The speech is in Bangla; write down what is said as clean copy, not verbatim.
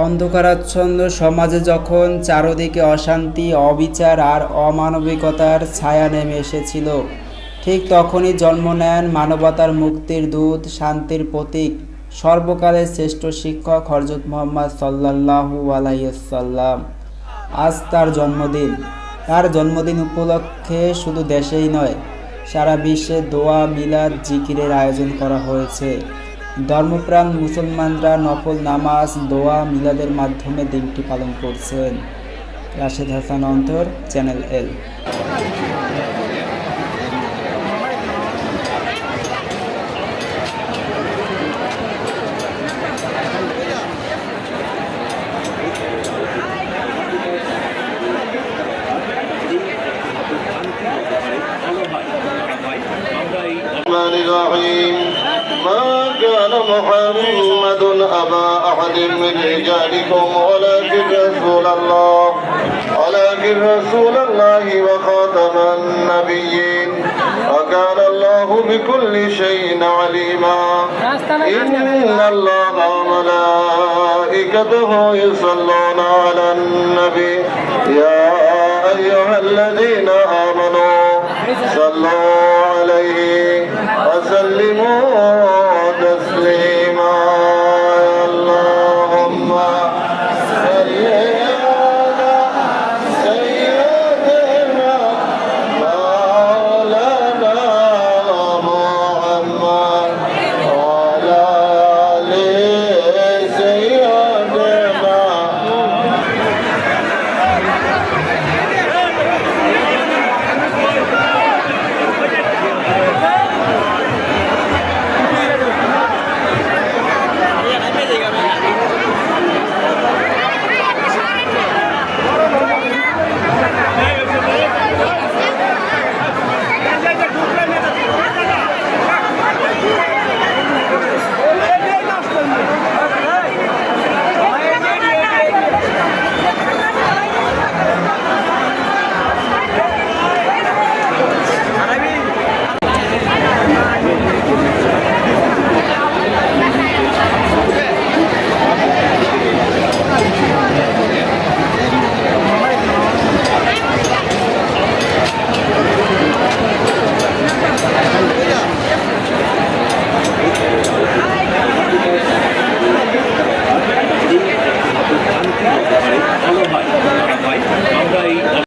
অন্ধকারাচ্ছন্ন সমাজে যখন চারদিকে অশান্তি, অবিচার আর অমানবিকতার ছায়া নেমে এসেছিল, ঠিক তখনই জন্ম নেন মানবতার মুক্তির দূত, শান্তির প্রতীক, সর্বকালের শ্রেষ্ঠ শিক্ষক হযরত মুহাম্মদ সাল্লাল্লাহু আলাইহি ওয়াসাল্লাম। আজ তার জন্মদিন। তার জন্মদিন উপলক্ষে শুধু দেশেই নয়, সারা বিশ্বে দোয়া, মিলাদ, জিকিরের আয়োজন করা হয়েছে। ধর্মপ্রাণ মুসলমানরা নফল নামাজ, দোয়া, মিলাদের মাধ্যমে দিনটি পালন করছেন। রাশেদ হাসান অন্তর, চ্যানেল এল। ما كان محمد أبا أحد من رجالكم ولكن رسول الله وخاتم النبيين وكان الله بكل شيء عليما إن الله وملائكته يصلون على النبي يا أيها الذين آمنوا صلوا عليه وسلموا